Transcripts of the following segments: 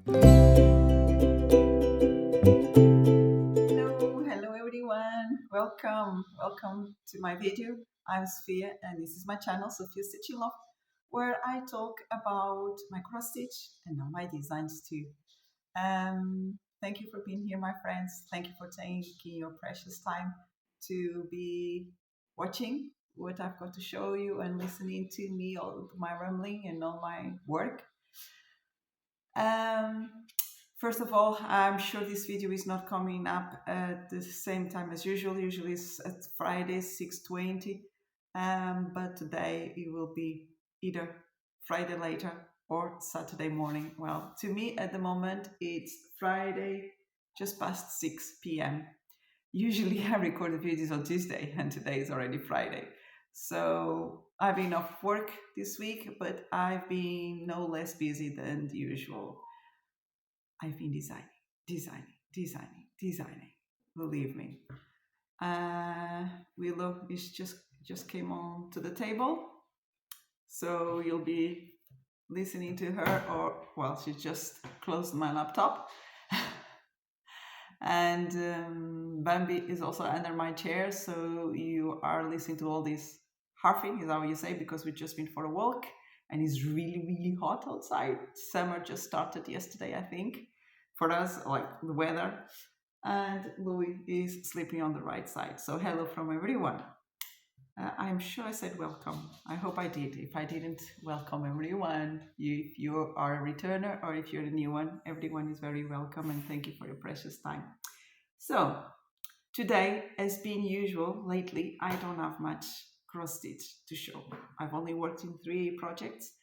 Hello everyone. Welcome to my video. I'm Sophia and this is my channel, Sophia Stitchy Love, where I talk about my cross stitch and now my designs too. Thank you for being here, my friends. Thank you for taking your precious time to be watching what I've got to show you and listening to me, all my rambling and all my work. Um, First of all, I'm sure this video is not coming up at the same time as usual. Usually it's at Friday, 6:20. But today it will be either Friday later or Saturday morning. Well, to me at the moment, it's Friday, just past 6 p.m. Usually I record the videos on Tuesday and today is already Friday. So I've been off work this week, but I've been no less busy than usual. I've been designing. Believe me. Willow is just came on to the table, so you'll be listening to her, or well, she just closed my laptop, and Bambi is also under my chair, so you are listening to all this harping. Is that what you say? Because we've just been for a walk, and it's really hot outside. Summer just started yesterday, I think for us, like the weather, and Louis is sleeping on the right side. So hello from everyone. I'm sure I said welcome. I hope I did. If I didn't, welcome everyone. If you are a returner or if you're a new one, everyone is very welcome and thank you for your precious time. So today, as being usual, lately I don't have much cross stitch to show. I've only worked in 3 projects,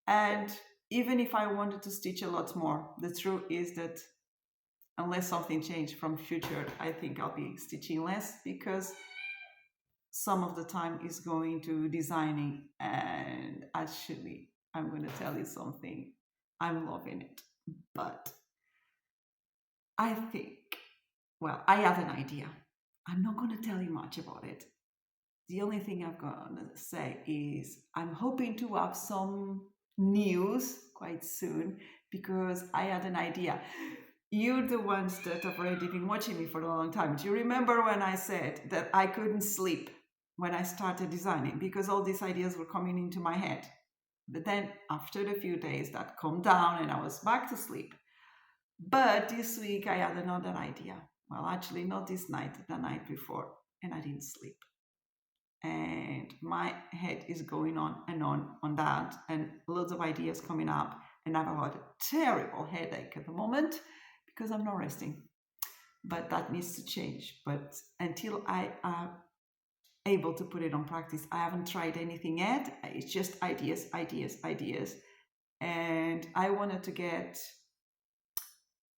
and even if I wanted to stitch a lot more, the truth is that unless something changed from future, I think I'll be stitching less because some of the time is going to designing. And actually, I'm going to tell you something. I'm loving it. But I think, well, I have an idea. I'm not going to tell you much about it. The only thing I'm going to say is I'm hoping to have some news quite soon because I had an idea. You're the ones that have already been watching me for a long time. Do you remember when I said that I couldn't sleep when I started designing because all these ideas were coming into my head? But then after a few days that calmed down and I was back to sleep. But this week I had another idea. Well, actually not this night, the night before, and I didn't sleep. And my head is going on and on that, and loads of ideas coming up, and I've got a terrible headache at the moment because I'm not resting. But that needs to change. But until I am able to put it on practice, I haven't tried anything yet. It's just ideas. And I wanted to get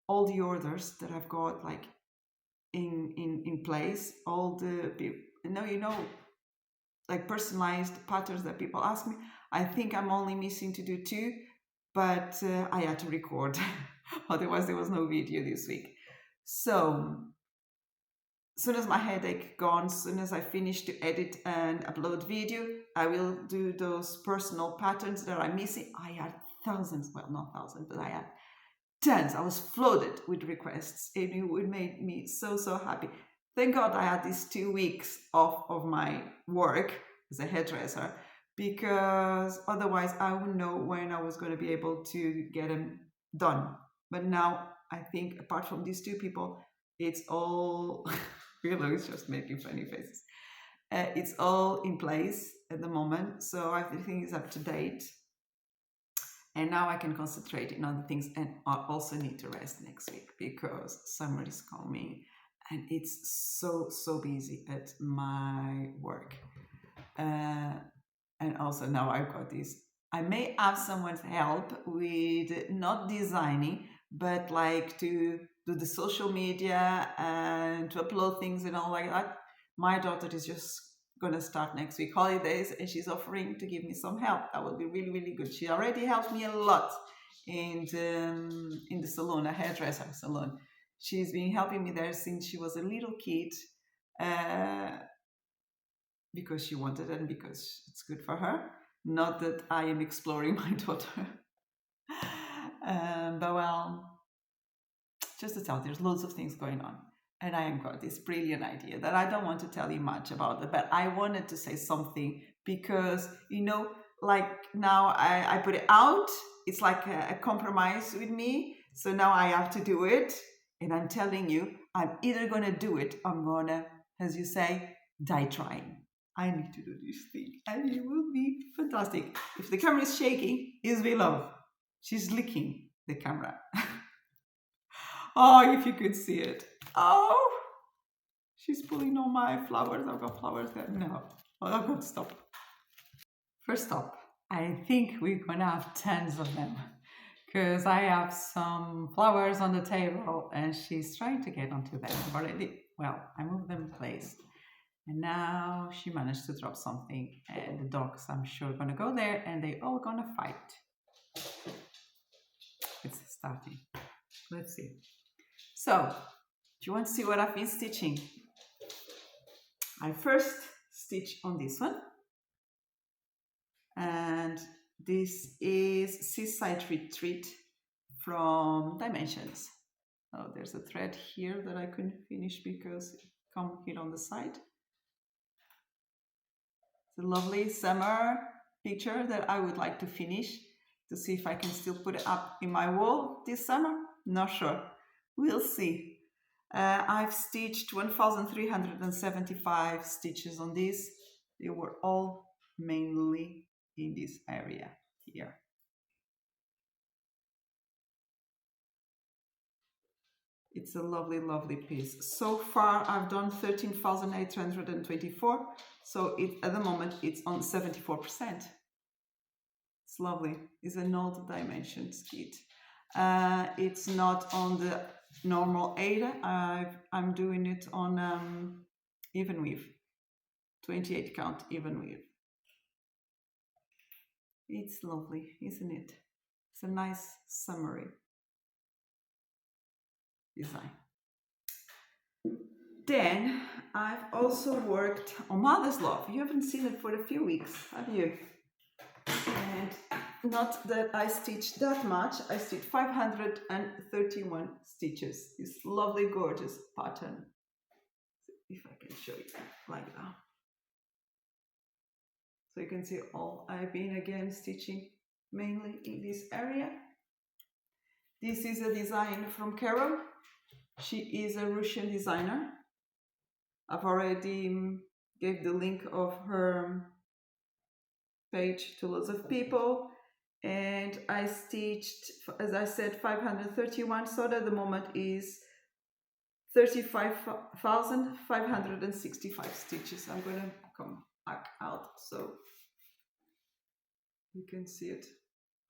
all the orders that I've got like in place, all the like personalized patterns that people ask me. I think I'm only missing to do 2, but I had to record. Otherwise there was no video this week. So as soon as my headache gone, as soon as I finish to edit and upload video, I will do those personal patterns that I'm missing. I had thousands, well not thousands, but I had tons. I was flooded with requests and it made me so happy. Thank God I had these 2 weeks off of my work as a hairdresser, because otherwise I wouldn't know when I was going to be able to get them done. But now I think apart from these 2 people, it's all Willow is just making funny faces. It's all in place at the moment, so everything is up to date. And now I can concentrate in other things, and I also need to rest next week because summer is coming and it's so busy at my work. And also now I've got this. I may have someone's help with not designing, but like to do the social media and to upload things and all like that. My daughter is just going to start next week holidays and she's offering to give me some help. That will be really good. She already helped me a lot in the salon, a hairdresser salon. She's been helping me there since she was a little kid, because she wanted and because it's good for her. Not that I am exploring my daughter. But well, just to tell, there's loads of things going on. And I have got this brilliant idea that I don't want to tell you much about it, but I wanted to say something because, you know, like now I put it out, it's like a compromise with me. So now I have to do it. And I'm telling you, I'm either going to do it, I'm going to, as you say, die trying. I need to do this thing and it will be fantastic. If the camera is shaking, it's Willow. She's licking the camera. Oh, if you could see it. Oh, she's pulling all my flowers. I've got flowers there. No, well, I've got to stop. First stop. I think we're gonna have tons of them because I have some flowers on the table and she's trying to get onto them. But I moved them in place. And now she managed to drop something and the dogs, I'm sure, gonna go there and they all gonna fight. It's starting. Let's see. So, do you want to see what I've been stitching? I first stitch on this one. And this is Seaside Retreat from Dimensions. Oh, there's a thread here that I couldn't finish because it come here on the side. It's a lovely summer picture that I would like to finish to see if I can still put it up in my wall this summer. Not sure. We'll see. I've stitched 1,375 stitches on this. They were all mainly in this area here. It's a lovely, lovely piece. So far, I've done 13,824. So at the moment, it's on 74%. It's lovely. It's an old dimensions kit. It's not on the normal 8. I'm doing it on even weave, 28 count even weave. It's lovely, isn't it? It's a nice summary design. Then I've also worked on Mother's Love. You haven't seen it for a few weeks, have you? And not that I stitched that much. I stitched 531 stitches. This lovely, gorgeous pattern. If I can show you like that. So you can see all I've been again stitching mainly in this area. This is a design from Carol. She is a Russian designer. I've already gave the link of her page to lots of people. And I stitched, as I said, 531. So at the moment is 35,565 stitches. I'm going to come back out so you can see it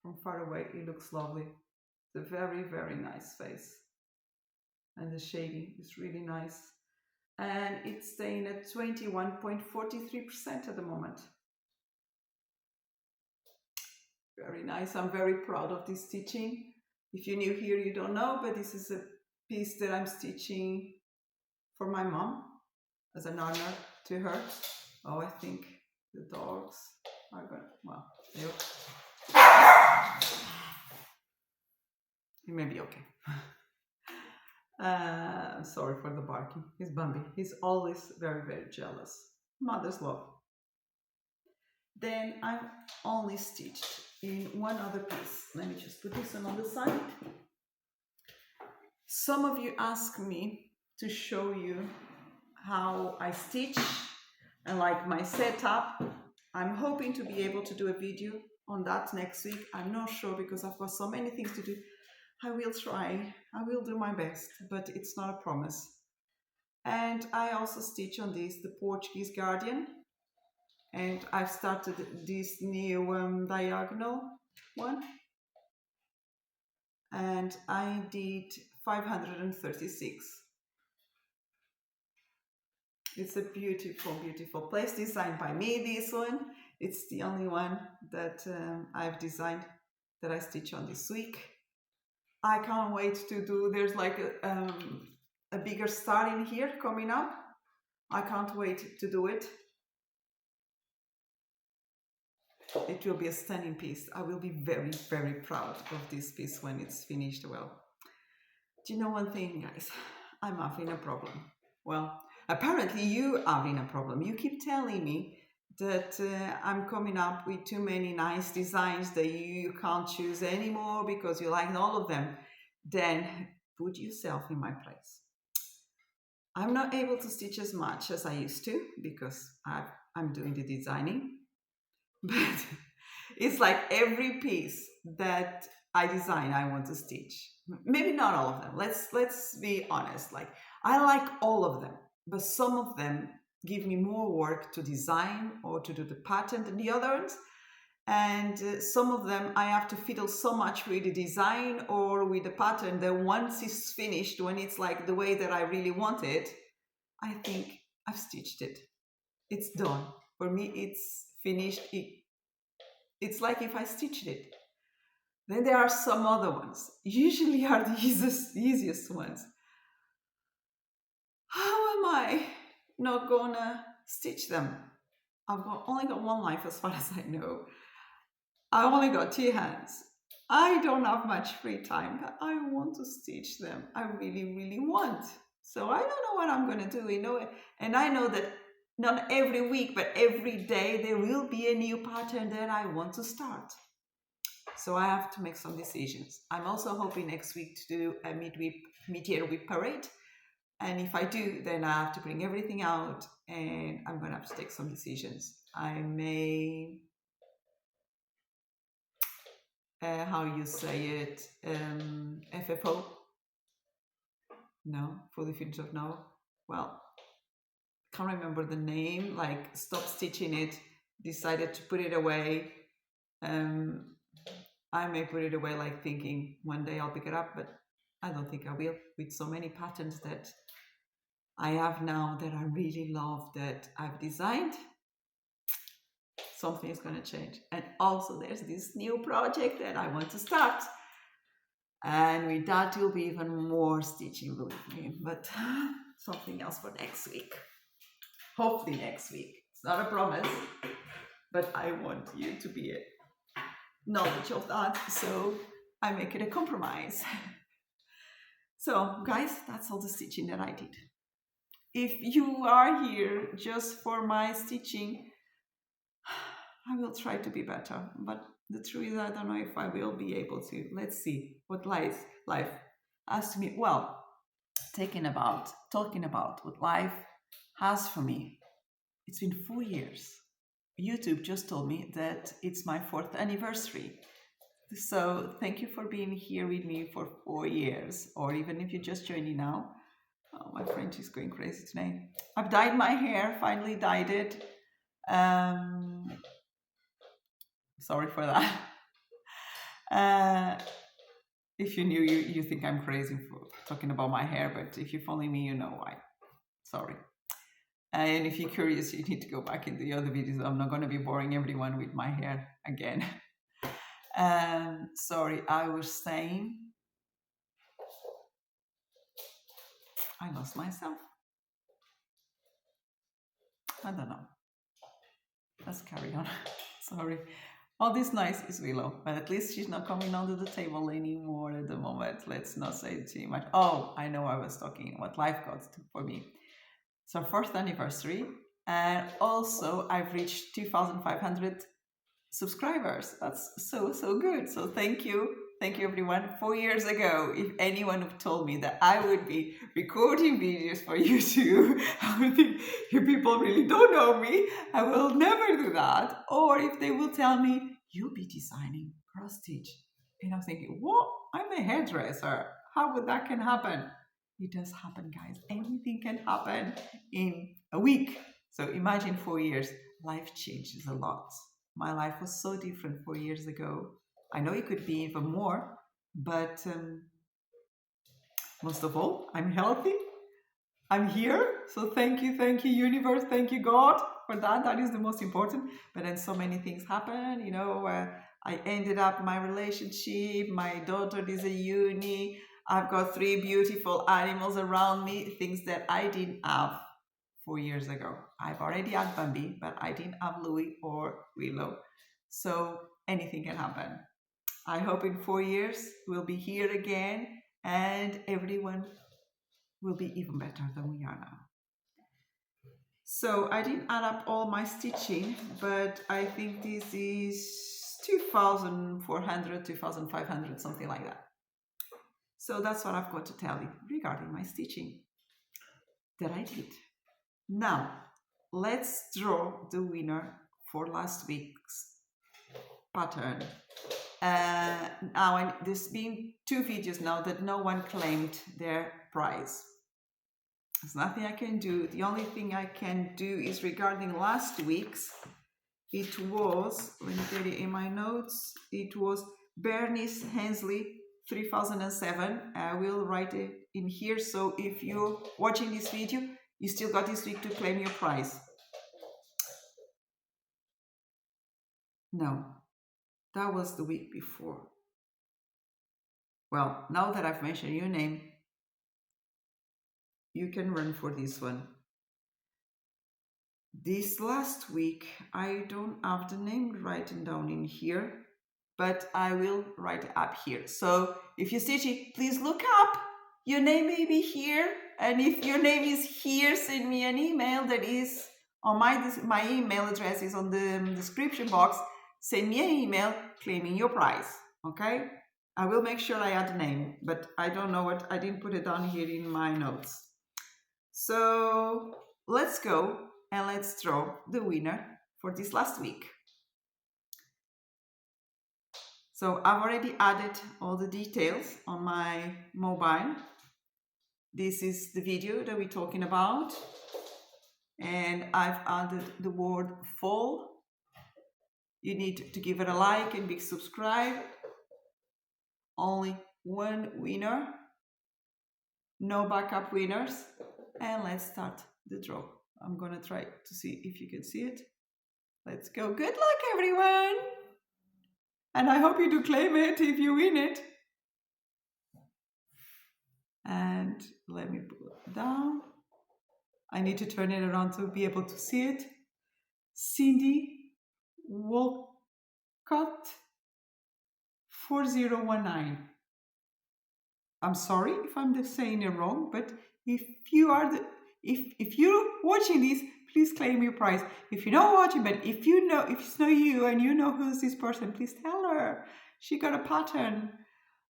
from far away. It looks lovely. It's a very, very nice face. And the shading is really nice. And it's staying at 21.43% at the moment. Very nice. I'm very proud of this stitching. If you're new here, you don't know, but this is a piece that I'm stitching for my mom as an honor to her. Oh, I think the dogs are going to, well, it may be okay. Sorry for the barking. He's Bambi. He's always very, very jealous. Mother's love. Then I've only stitched in one other piece. Let me just put this one on the side. Some of you ask me to show you how I stitch and like my setup. I'm hoping to be able to do a video on that next week. I'm not sure because I've got so many things to do. I will try. I will do my best, but it's not a promise. And I also stitch on this, the Portuguese Guardian. And I've started this new diagonal one. And I did 536. It's a beautiful, beautiful place designed by me, this one. It's the only one that I've designed that I stitch on this week. I can't wait to do, there's like a bigger star in here coming up. I can't wait to do it. it will be a stunning piece. I will be very, very proud of this piece when it's finished well. Do you know one thing, guys? I'm having a problem. Well, apparently you are having a problem. You keep telling me that I'm coming up with too many nice designs that you can't choose anymore because you like all of them. Then put yourself in my place. I'm not able to stitch as much as I used to because I'm doing the designing. But it's like every piece that I design, I want to stitch. Maybe not all of them. Let's be honest. Like I like all of them, but some of them give me more work to design or to do the pattern than the others. And some of them I have to fiddle so much with the design or with the pattern that once it's finished, when it's like the way that I really want it, I think I've stitched it. It's done. For me, it's finished. It's like if I stitched it. Then there are some other ones, usually are the easiest ones. How am I not gonna stitch them? Only got one life as far as I know. I only got two hands. I don't have much free time, but I want to stitch them. I really, really want. So I don't know what I'm gonna do, and I know that not every week, but every day there will be a new pattern that I want to start. So I have to make some decisions. I'm also hoping next week to do a mid-year week parade. And if I do, then I have to bring everything out and I'm going to have to take some decisions. I may, how you say it, FFO? No, fully finished of no. Well, can't remember the name, like stop stitching it, decided to put it away. I may put it away like thinking one day I'll pick it up, but I don't think I will, with so many patterns that I have now that I really love that I've designed. Something is going to change. And also there's this new project that I want to start. And with that will be even more stitching, believe me. But something else for next week. Hopefully next week. It's not a promise, but I want you to be knowledge of that, so I make it a compromise. So guys, that's all the stitching that I did. If you are here just for my stitching, I will try to be better, but the truth is I don't know if I will be able to. Let's see what life has to me. Well, talking about what life has for me. It's been 4 years. YouTube just told me that it's my 4th anniversary. So thank you for being here with me for 4 years, or even if you're just joining now. Oh, my French is going crazy today. I've dyed my hair, finally dyed it. Sorry for that. If you're new, you think I'm crazy for talking about my hair, but if you follow me, you know why. Sorry. And if you're curious, you need to go back in the other videos. I'm not going to be boring everyone with my hair again. Sorry, I was saying, I lost myself. I don't know. Let's carry on. Sorry. All this noise is Willow, but at least she's not coming under the table anymore at the moment. Let's not say too much. Oh, I know I was talking what life got for me. So 4th anniversary, and also I've reached 2,500 subscribers. That's so good. So thank you everyone. 4 years ago, if anyone had told me that I would be recording videos for YouTube, I would think, you people really don't know me, I will never do that. Or if they will tell me, you'll be designing cross stitch, and I'm thinking, what? I'm a hairdresser, how would that can happen? It does happen, guys. Anything can happen in a week. So imagine 4 years. Life changes a lot. My life was so different 4 years ago. I know it could be even more, but most of all, I'm healthy. I'm here. So thank you, universe. Thank you, God, for that. That is the most important. But then so many things happen, I ended up my relationship. My daughter is a uni. I've got 3 beautiful animals around me, things that I didn't have 4 years ago. I've already had Bambi, but I didn't have Louis or Willow. So anything can happen. I hope in 4 years we'll be here again and everyone will be even better than we are now. So I didn't add up all my stitching, but I think this is 2,400, 2,500, something like that. So that's what I've got to tell you regarding my stitching that I did. Now, let's draw the winner for last week's pattern. Now, there's been 2 videos now that no one claimed their prize. There's nothing I can do. The only thing I can do is regarding last week's. It was, let me get it in my notes, it was Bernice Hensley 3007. I will write it in here, so if you're watching this video, you still got this week to claim your prize. No, that was the week before. Well, now that I've mentioned your name, you can run for this one. This last week, I don't have the name written down in here, but I will write it up here. So if you're Stitchy, please look up. Your name may be here. And if your name is here, send me an email that is on my email address is on the description box. Send me an email claiming your prize, okay? I will make sure I add the name, but I don't know what, I didn't put it down here in my notes. So let's go and let's draw the winner for this last week. So I've already added all the details on my mobile. This is the video that we're talking about. And I've added the word fall. You need to give it a like and big subscribe. Only one winner. No backup winners. And let's start the draw. I'm gonna try to see if you can see it. Let's go. Good luck, everyone. And I hope you do claim it if you win it. And let me pull it down. I need to turn it around to be able to see it. Cindy Walcott 4019. I'm sorry if I'm saying it wrong, but if you're watching this, please claim your prize. If you're not watching, but if it's not you and you know who's this person, please tell her. She got a pattern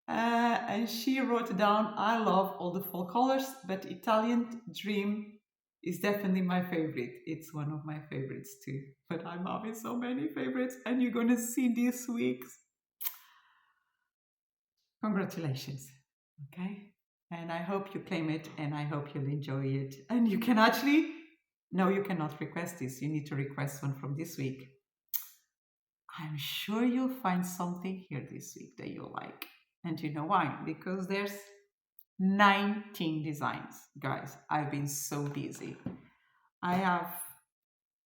and she wrote down, I love all the fall colors, but Italian Dream is definitely my favorite. It's one of my favorites too, but I'm having so many favorites and you're gonna see this week's. Congratulations, okay? And I hope you claim it and I hope you'll enjoy it. And you can actually, no, you cannot request this. You need to request one from this week. I'm sure you'll find something here this week that you'll like. And you know why? Because there's 19 designs. Guys, I've been so busy. I have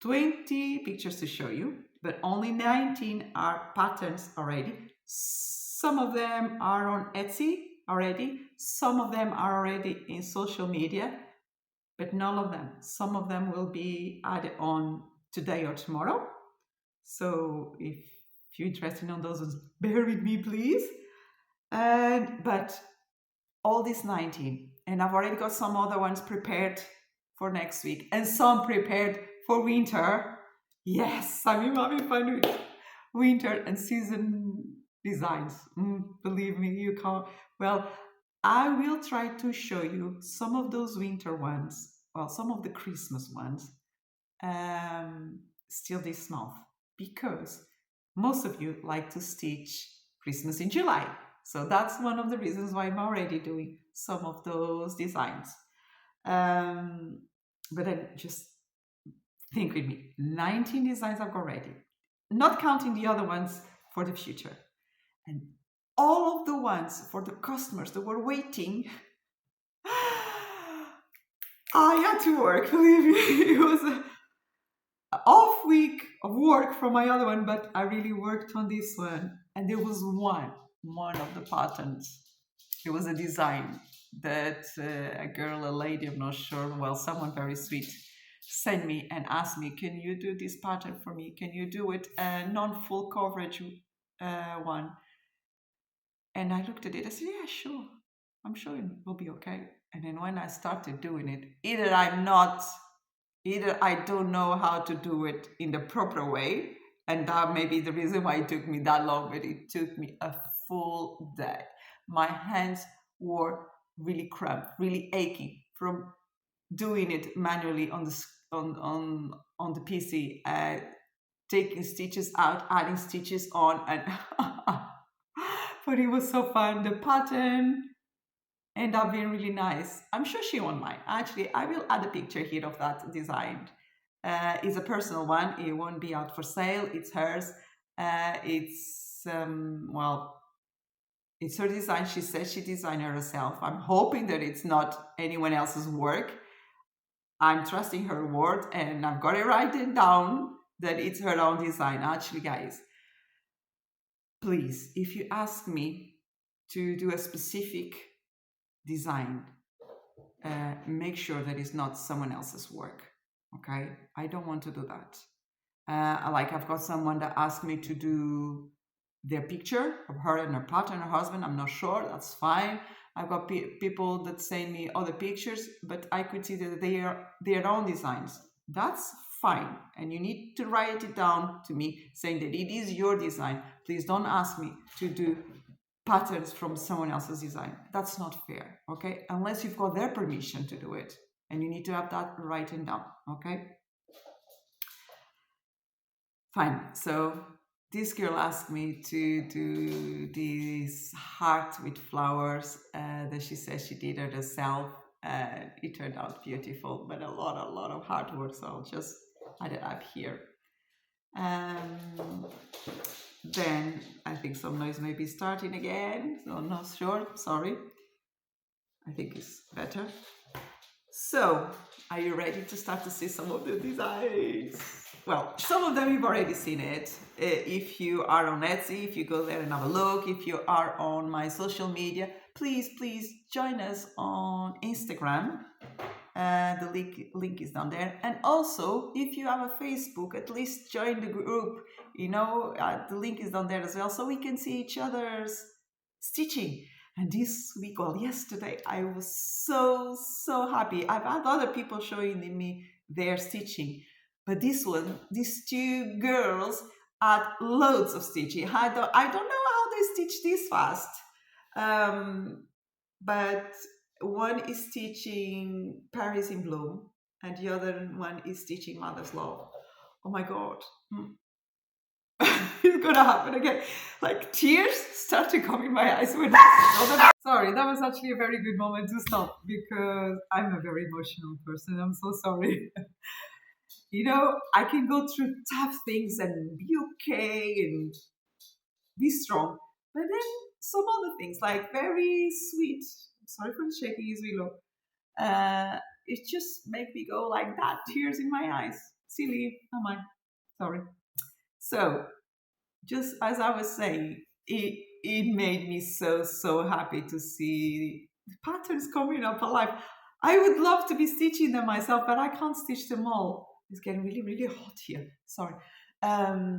20 pictures to show you, but only 19 are patterns already. Some of them are on Etsy already. Some of them are already in social media, but none of them. Some of them will be added on today or tomorrow. So if you're interested in those, bear with me, please. But all these 19, and I've already got some other ones prepared for next week, and some prepared for winter. Yes, I'm having fun with winter and season designs. Believe me, you can't. Well, I will try to show you some of those winter ones, well, some of the Christmas ones, still this month, because most of you like to stitch Christmas in July. So that's one of the reasons why I'm already doing some of those designs. But then just think with me, 19 designs I've got ready, not counting the other ones for the future. And all of the ones for the customers that were waiting, I had to work, believe me. It was an off week of work from my other one, but I really worked on this one. And there was one of the patterns. It was a design that a girl, a lady, I'm not sure, well, someone very sweet sent me and asked me, can you do this pattern for me? Can you do it non-full coverage one? And I looked at it, I said, yeah, sure. I'm sure it will be okay. And then when I started doing it, either I don't know how to do it in the proper way. And that may be the reason why it took me that long, but it took me a full day. My hands were really cramped, really aching from doing it manually on the PC, taking stitches out, adding stitches on, and but it was so fun. The pattern ended up being really nice. I'm sure she won't mind. Actually, I will add a picture here of that design. It's a personal one. It won't be out for sale. It's hers. Well, it's her design. She says she designed it herself. I'm hoping that it's not anyone else's work. I'm trusting her word, and I've got it written down that it's her own design. Actually, guys, please, if you ask me to do a specific design, make sure that it's not someone else's work. Okay, I don't want to do that. Like I've got someone that asked me to do their picture of her and her partner and her husband. I'm not sure. That's fine. I've got people that send me other pictures, but I could see that they are their own designs. That's fine. And you need to write it down to me saying that it is your design. Please don't ask me to do patterns from someone else's design. That's not fair, okay? Unless you've got their permission to do it. And you need to have that written down, okay? Fine. So this girl asked me to do this heart with flowers that she says she did it herself. It turned out beautiful, but a lot of hard work. So I'll just add it up here. Then I think some noise may be starting again. So I'm not sure. Sorry. I think it's better. So, are you ready to start to see some of the designs? Well, some of them you've already seen it. If you are on Etsy, if you go there and have a look, if you are on my social media, please join us on Instagram. The link is down there. And also, if you have a Facebook, at least join the group. You know, the link is down there as well, so we can see each other's stitching. And this week, well, yesterday, I was so happy. I've had other people showing me their stitching, but these two girls had loads of stitching. I don't know how they stitch this fast, but one is stitching Paris in Bloom, and the other one is stitching Mother's Love. Oh my God. It's gonna happen again. Like tears start to come in my eyes when sorry, that was actually a very good moment to stop because I'm a very emotional person. I'm so sorry. You know, I can go through tough things and be okay and be strong, but then some other things like very sweet. Sorry for the shaking, is Willow. It just make me go like that, tears in my eyes. Silly, am I? Sorry. So, just as I was saying, it made me so happy to see the patterns coming up alive. I would love to be stitching them myself, but I can't stitch them all. It's getting really hot here. Sorry. But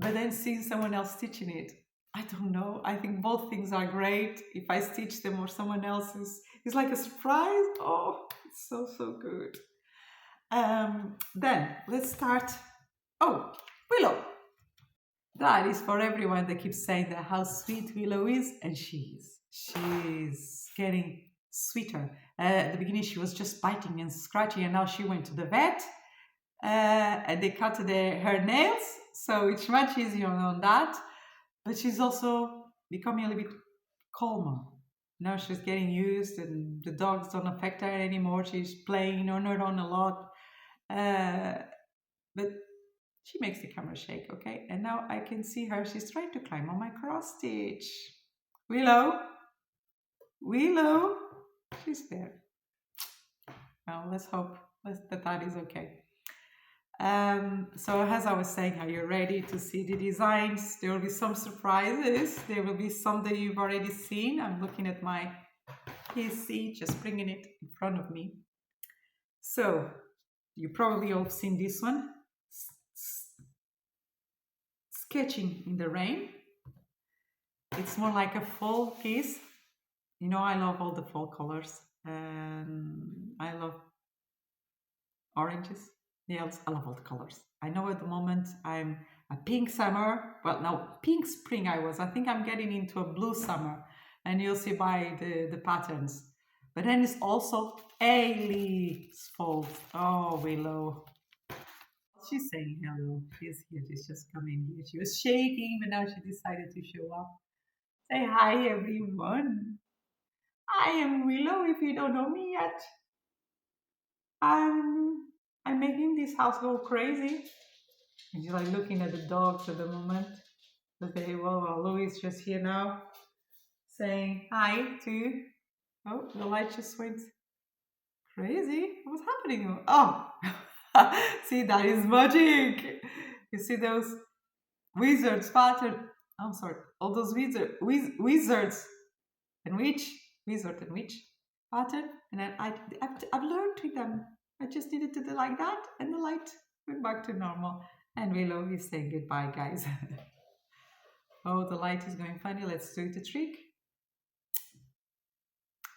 then seeing someone else stitching it, I don't know. I think both things are great. If I stitch them or someone else's, it's like a surprise. Oh, it's so good. Then let's start. Oh, Willow. That is for everyone that keeps saying that how sweet Willow is, and she's getting sweeter. At the beginning, she was just biting and scratching, and now she went to the vet, and they cut her nails, so it's much easier on that. But she's also becoming a little bit calmer. Now she's getting used, and the dogs don't affect her anymore. She's playing on her own a lot, but she makes the camera shake, okay? And now I can see her. She's trying to climb on my cross stitch. Willow? She's there. Well, let's hope that is okay. So as I was saying, are you ready to see the designs? There will be some surprises. There will be some that you've already seen. I'm looking at my PC, just bringing it in front of me. So you probably all seen this one, sketching in the rain. It's more like a fall piece. You know, I love all the fall colors. I love oranges, yellows. I love all the colors. I know at the moment I'm a pink summer. Well, no, pink spring I think I'm getting into a blue summer. And you'll see by the patterns. But then it's also a leaves fall. Oh, Willow. She's saying hello. She's here. She's just coming here. She was shaking, but now she decided to show up. Say hi, everyone. I am Willow, if you don't know me yet. I'm I'm making this house go crazy. And she's like looking at the dogs at the moment. Okay, well, Louis is just here now, saying hi to. Oh, the light just went crazy. What's happening? Oh, see, that is magic. You see those wizards pattern. I'm sorry, all those wizards and witch, wizard and witch pattern, and then I've learned with them. I just needed to do like that, and the light went back to normal. And Willow is saying goodbye, guys. Oh, the light is going funny. Let's do the trick.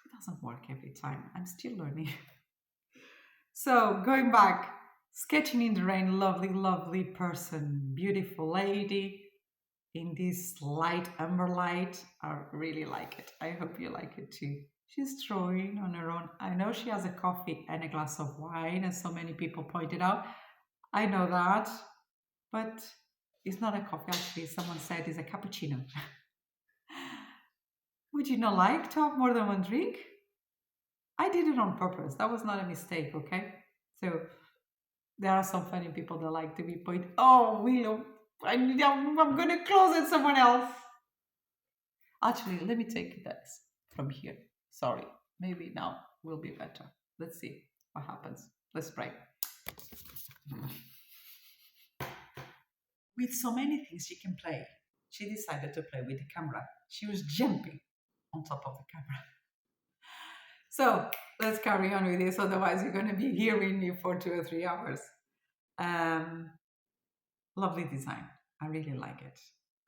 It doesn't work every time. I'm still learning. So going back, sketching in the rain. Lovely, lovely person, beautiful lady in this light amber light. I really like it. I hope you like it too. She's drawing on her own. I know she has a coffee and a glass of wine, as so many people pointed out. I know that, but it's not a coffee. Actually, someone said it's a cappuccino. Would you not like to have more than one drink? I did it on purpose. That was not a mistake, okay? So there are some funny people that like to be pointed. Oh, Willow, I'm going to close it someone else. Actually, let me take this from here. Sorry, maybe now will be better. Let's see what happens. Let's pray. With so many things she can play, she decided to play with the camera. She was jumping on top of the camera. So let's carry on with this, otherwise you're going to be hearing me for 2 or 3 hours. Lovely design. I really like it.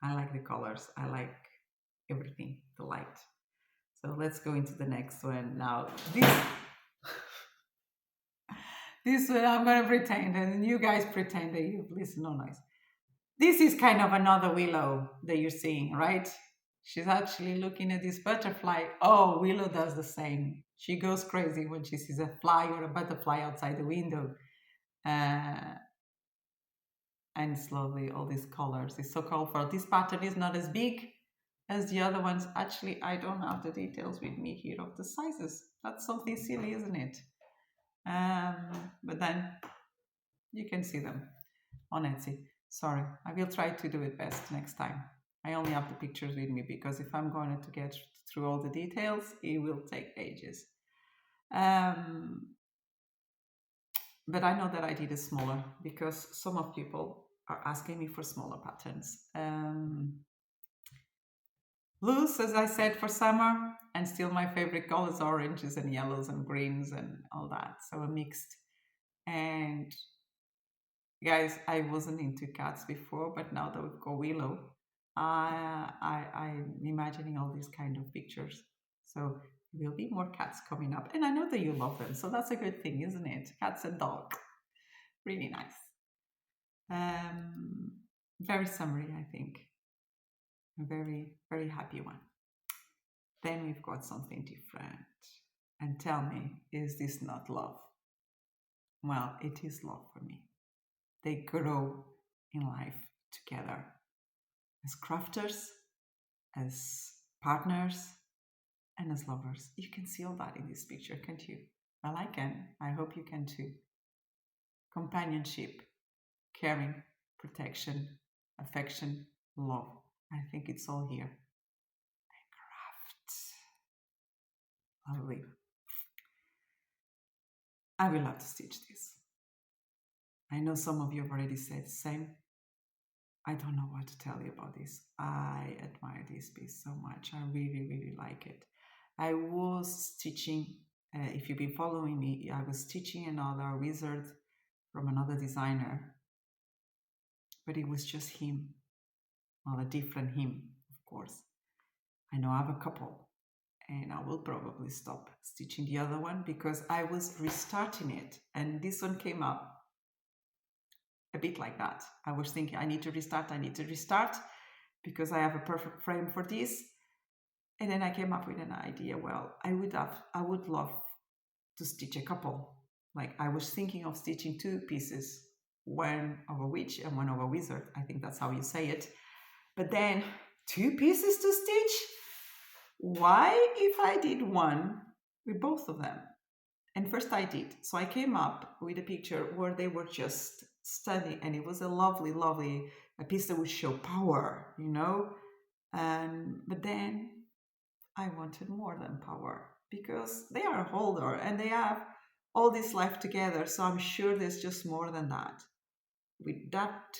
I like the colors. I like everything, the light. So let's go into the next one now. This one I'm going to pretend, and you guys pretend that you listen. No noise. This is kind of another Willow that you're seeing, right? She's actually looking at this butterfly. Oh, Willow does the same. She goes crazy when she sees a fly or a butterfly outside the window. And slowly, all these colors. It's so colorful. This pattern is not as big as the other ones. Actually, I don't have the details with me here of the sizes. That's something silly, isn't it? But then you can see them on Etsy. Sorry, I will try to do it best next time. I only have the pictures with me because if I'm going to get through all the details, it will take ages. But I know that I did it smaller because some of people are asking me for smaller patterns. Blues, as I said, for summer, and still my favorite colors, oranges and yellows and greens and all that. So a mixed. And guys, I wasn't into cats before, but now that we've got Willow, I'm imagining all these kind of pictures. So there will be more cats coming up. And I know that you love them, so that's a good thing, isn't it? Cats and dogs. Really nice. Very summery, I think. A very, very happy one. Then we've got something different. And tell me, is this not love? Well, it is love for me. They grow in life together as crafters, as partners, and as lovers. You can see all that in this picture, can't you? Well, I can. I hope you can too. Companionship, caring, protection, affection, love. I think it's all here. And craft. Lovely. I will have to stitch this. I know some of you have already said the same. I don't know what to tell you about this. I admire this piece so much. I really, really like it. I was stitching If you've been following me, I was stitching another wizard from another designer, but it was just him, well, a different him, of course. I know I have a couple, and I will probably stop stitching the other one because I was restarting it, and this one came up a bit like that. I was thinking, I need to restart because I have a perfect frame for this. And then I came up with an idea. Well, I would love to stitch a couple. Like I was thinking of stitching two pieces, one of a witch and one of a wizard. I think that's how you say it. But then two pieces to stitch? Why if I did one with both of them? And first I did. So I came up with a picture where they were just standing, and it was a lovely, lovely a piece that would show power, you know. But then I wanted more than power because they are older and they have all this life together. So I'm sure there's just more than that. With that,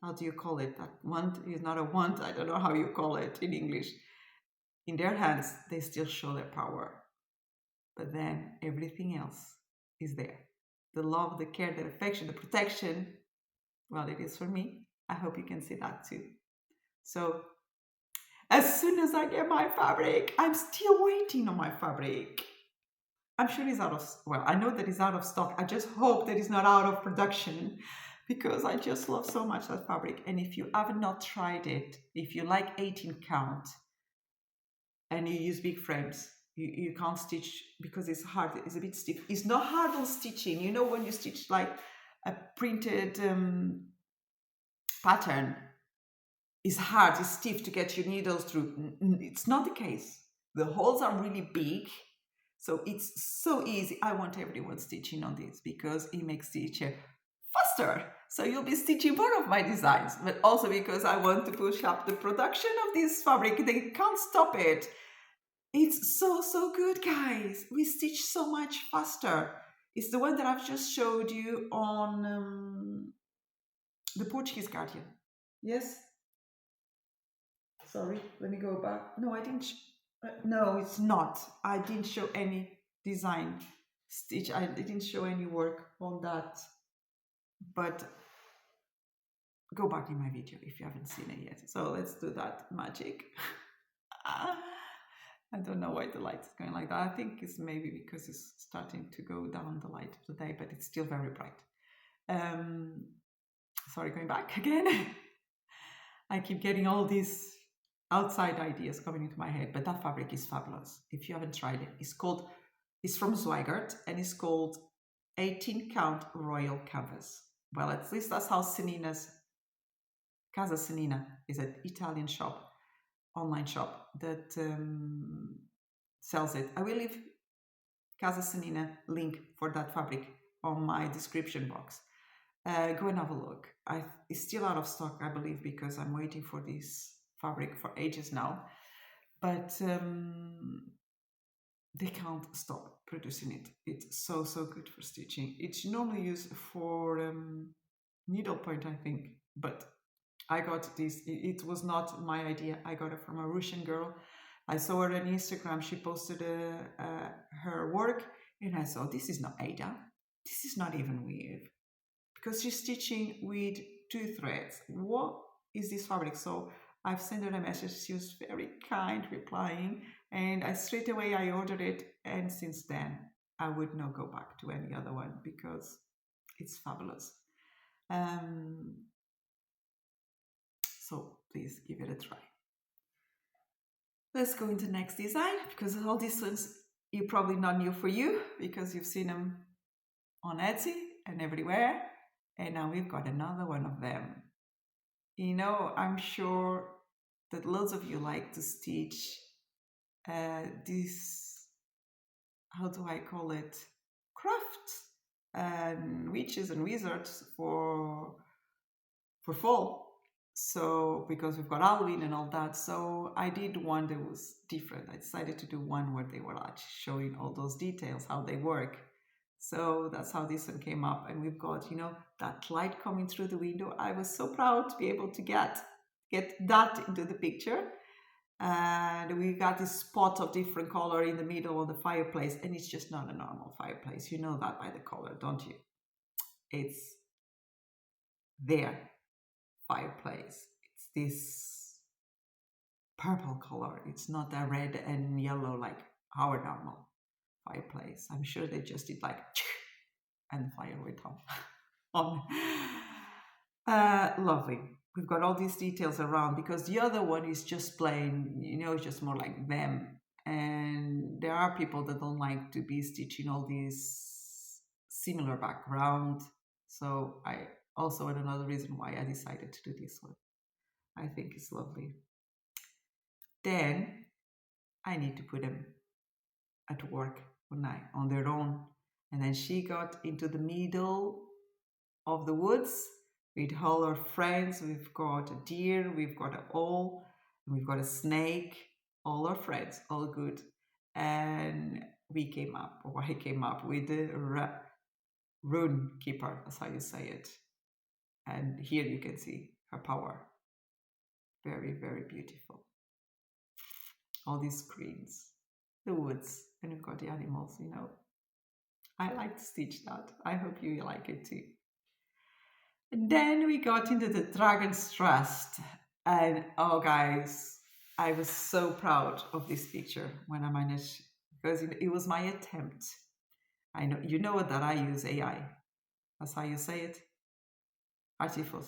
how do you call it? That want is not a want. I don't know how you call it in English. In their hands, they still show their power. But then everything else is there. The love, the care, the affection, the protection. Well, it is for me. I hope you can see that too. So as soon as I get my fabric, I'm still waiting on my fabric. I'm sure it's out of, well, I know that it's out of stock. I just hope that it's not out of production because I just love so much that fabric. And if you have not tried it, if you like 18 count and you use big frames, you can't stitch because it's hard, it's a bit stiff. It's not hard on stitching. You know, when you stitch like a printed pattern, it's hard, it's stiff to get your needles through. It's not the case. The holes are really big, so it's so easy. I want everyone stitching on this because it makes stitching faster. So you'll be stitching more of my designs, but also because I want to push up the production of this fabric. They can't stop it. It's so, so good, guys. We stitch so much faster. It's the one that I've just showed you on the Portuguese Guardian. Yes? Sorry, let me go back. No, I didn't. No, it's not. I didn't show any design stitch. I didn't show any work on that. But go back in my video if you haven't seen it yet. So let's do that magic. I don't know why the light is going like that. I think it's maybe because it's starting to go down the light of the day, but it's still very bright. Sorry, going back again. I keep getting all these outside ideas coming into my head, but that fabric is fabulous. If you haven't tried it, it's from Zweigart and it's called 18 count Royal Canvas. Well, at least that's how Casa Senina is an Italian shop, online shop that sells it. I will leave Casa Senina link for that fabric on my description box. Go and have a look. It's still out of stock, I believe, because I'm waiting for this fabric for ages now. But they can't stop producing it. It's so, so good for stitching. It's normally used for needlepoint, I think. But I got this. It was not my idea. I got it from a Russian girl. I saw her on Instagram. She posted her work. And I saw, this is not Ada. This is not even weird. Because she's stitching with 2 threads. What is this fabric? So I've sent her a message. She was very kind, replying, and straight away I ordered it. And since then, I would not go back to any other one because it's fabulous. So please give it a try. Let's go into the next design because all these ones are probably not new for you because you've seen them on Etsy and everywhere. And now we've got another one of them. You know, I'm sure that loads of you like to stitch this, how do I call it, crafts and witches and wizards for fall. So because we've got Halloween and all that, so I did one that was different. I decided to do one where they were actually showing all those details, how they work. So that's how this one came up. And we've got, you know, that light coming through the window. I was so proud to be able to get that into the picture. And we got this spot of different color in the middle of the fireplace, and it's just not a normal fireplace. You know that by the color, don't you? It's their fireplace. It's this purple color. It's not a red and yellow like our normal fireplace. I'm sure they just did like and the fire went on. Lovely. We've got all these details around because the other one is just plain, just more like them. And there are people that don't like to be stitching all these similar background. So I also had another reason why I decided to do this one. I think it's lovely. Then I need to put them at work one night on their own. And then she got into the middle of the woods with all our friends. We've got a deer, we've got an owl, we've got a snake, all our friends, all good. And we came up, or I came up with the rune keeper, that's how you say it. And here you can see her power. Very, very beautiful. All these screens, the woods, and we've got the animals, I like to stitch that. I hope you like it too. And then we got into the Dragon's Trust. And oh, guys, I was so proud of this picture when I managed, because it was my attempt. I know, you know that I use AI. That's how you say it? Artificial.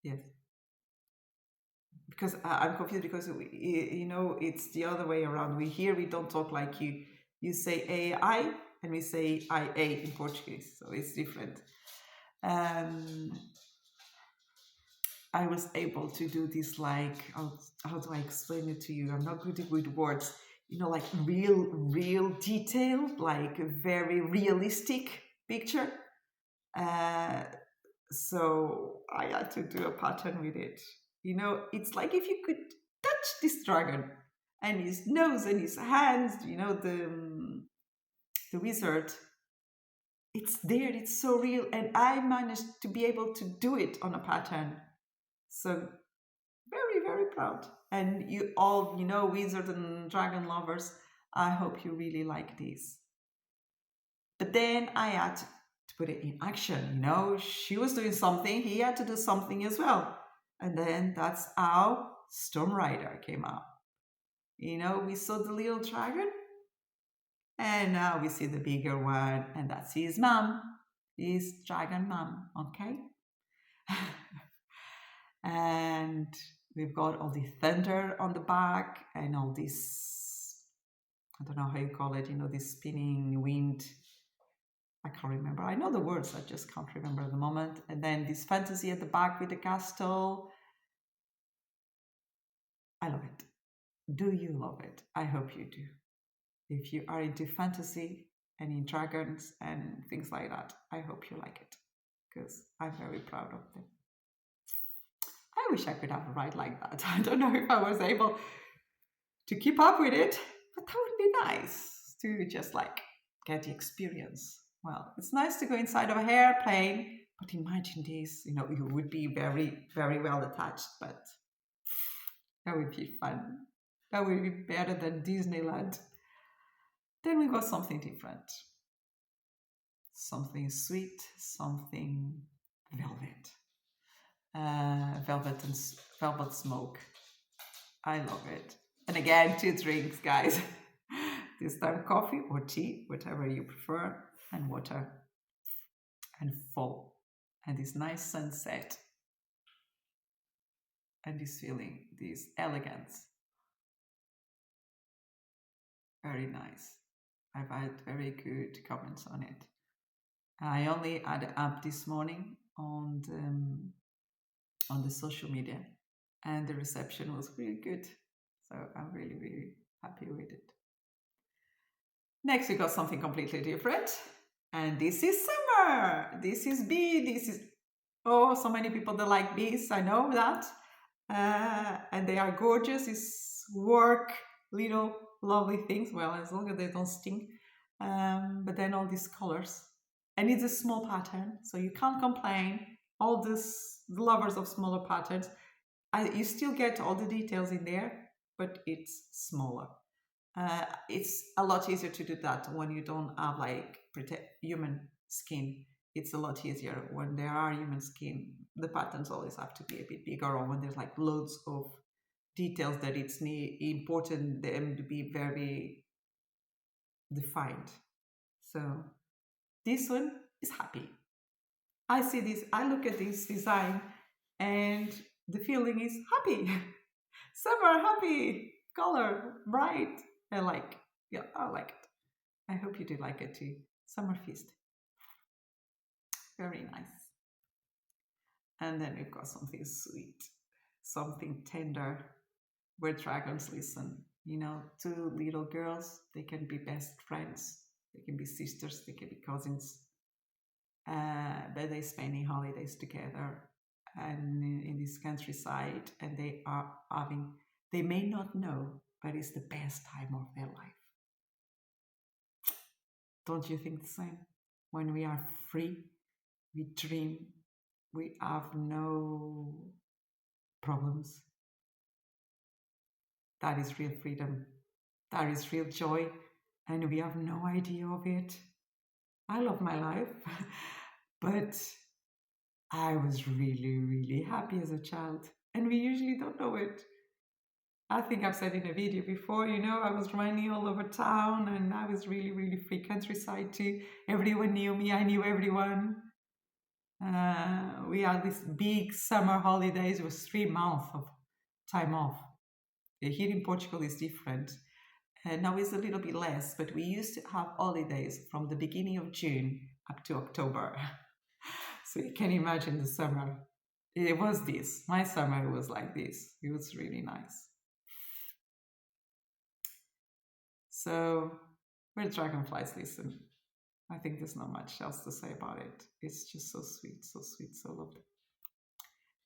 Yes. Because I'm confused because, it's the other way around. We don't talk like you. You say AI and we say IA in Portuguese. So it's different. I was able to do this like, how do I explain it to you? I'm not good with words. Like real detailed, like a very realistic picture. So I had to do a pattern with it. It's like if you could touch this dragon and his nose and his hands, the wizard, it's there, it's so real. And I managed to be able to do it on a pattern. So very, very proud. And you all, wizard and dragon lovers, I hope you really like this. But then I had to put it in action. She was doing something, he had to do something as well. And then that's how Storm Rider came out. We saw the little dragon, and now we see the bigger one, and that's his mom, his dragon mom, okay? And we've got all the thunder on the back and all this, I don't know how you call it, this spinning wind. I can't remember. I know the words, I just can't remember at the moment. And then this fantasy at the back with the castle. I love it. Do you love it? I hope you do. If you are into fantasy and in dragons and things like that, I hope you like it, because I'm very proud of them. I wish I could have a ride like that. I don't know if I was able to keep up with it, but that would be nice to just like get the experience. Well, it's nice to go inside of an airplane, but imagine this, you would be very, very well attached, but that would be fun. That would be better than Disneyland. Then we got something different. Something sweet, something velvet. Velvet smoke. I love it. And again, 2 drinks, guys. This time coffee or tea, whatever you prefer, and water. And fall. And this nice sunset. And this feeling, this elegance. Very nice. I've had very good comments on it. I only had it up this morning on the social media, and the reception was really good. So I'm really, really happy with it. Next, we got something completely different. And this is summer. This is bee. This is, so many people that like bees. I know that. And they are gorgeous. It's work, little lovely things. Well, as long as they don't sting. But then all these colors. And it's a small pattern, so you can't complain. All the lovers of smaller patterns, You still get all the details in there, but it's smaller. It's a lot easier to do that when you don't have like human skin. It's a lot easier when there are human skin. The patterns always have to be a bit bigger, or when there's like loads of details that it's important them to be very defined. So this one is happy. I see this, I look at this design, and the feeling is happy. Summer, happy, color, bright. I like, yeah, I like it. I hope you do like it too. Summer feast, very nice. And then we've got something sweet, something tender, where dragons listen. You know, two little girls, they can be best friends, they can be sisters, they can be cousins, but they spending holidays together and in this countryside, and they are having, they may not know, but it's the best time of their life. Don't you think the same? When we are free, we dream, we have no problems. That is real freedom. That is real joy. And we have no idea of it. I love my life, but I was really, really happy as a child. And we usually don't know it. I think I've said in a video before, you know, I was running all over town and I was really, really free countryside too. Everyone knew me, I knew everyone. We had this big summer holidays. It was 3 months of time off. Here in Portugal is different. Now it's a little bit less, but we used to have holidays from the beginning of June up to October. So you can imagine the summer. It was this. My summer was like this. It was really nice. So where dragonflies listen. I think there's not much else to say about it. It's just so sweet, so lovely.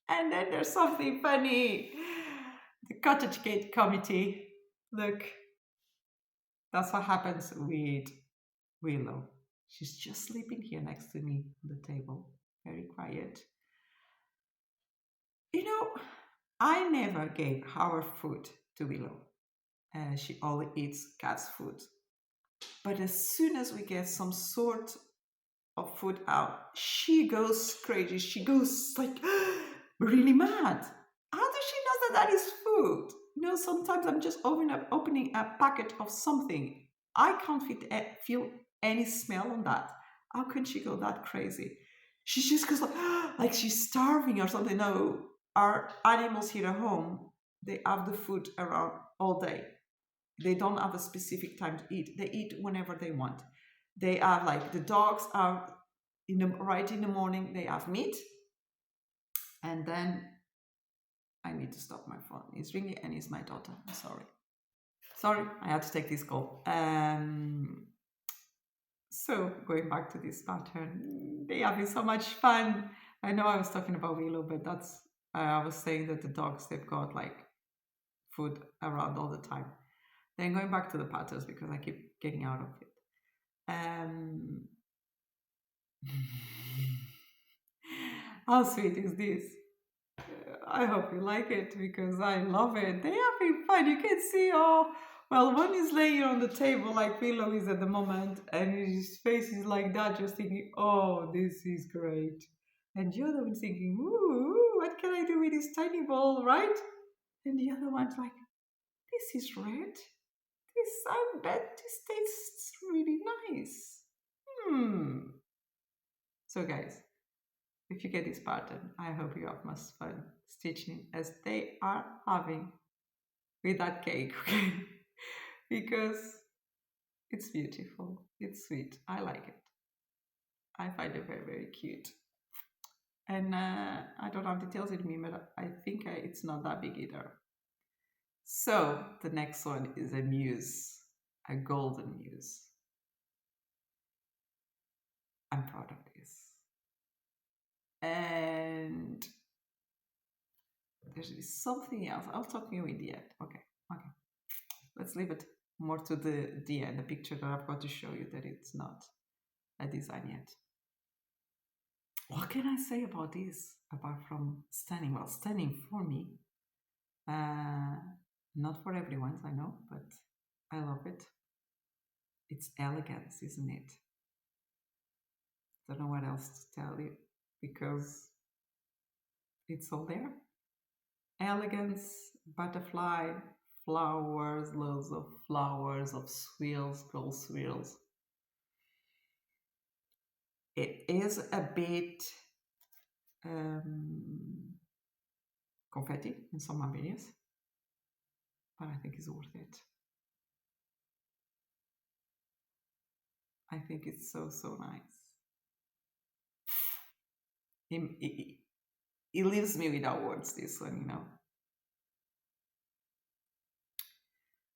And then there's something funny. The Cottage Gate Committee. Look, that's what happens with Willow. She's just sleeping here next to me on the table, very quiet. You know, I never gave our food to Willow. She only eats cat's food. But as soon as we get some sort of food out, she goes crazy. She goes like really mad. How does she know that that is food? You know, sometimes I'm just opening a packet of something. I can't feel any smell on that. How can she go that crazy? She just goes like she's starving or something. No, our animals here at home, they have the food around all day. They don't have a specific time to eat. They eat whenever they want. They have like the dogs are right in the morning. They have meat, and then I need to stop my phone. It's ringing, and it's my daughter. I'm sorry. I had to take this call. So going back to this pattern, they having so much fun. I know I was talking about Willow, but that's I was saying that the dogs, they've got like food around all the time. Then going back to the patterns, because I keep getting out of it. How sweet is this? I hope you like it because I love it. They're having fun. You can see, oh, well, one is laying on the table like Willow is at the moment, and his face is like that, just thinking, oh, this is great. And the other one's thinking, ooh, what can I do with this tiny ball, right? And the other one's like, this is red. I bet this tastes really nice. So guys, if you get this pattern, I hope you have much fun stitching as they are having with that cake, okay? Because it's beautiful, it's sweet, I like it. I find it very, very cute. And I don't have details in me, but I think it's not that big either. So the next one is a muse, a golden muse. I'm proud of this. And there's something else. I'll talk to you in the end. Okay. Let's leave it more to the end, the picture that I've got to show you that it's not a design yet. What can I say about this apart from stunning? Well, stunning for me. Uh, Not for everyone, I know, but I love it. It's elegance, isn't it? Don't know what else to tell you because it's all there. Elegance, butterfly, flowers, loads of flowers, of swirls, gold swirls. It is a bit um, confetti in some areas, but I think it's worth it. I think it's so, so nice. It leaves me without words, this one, you know.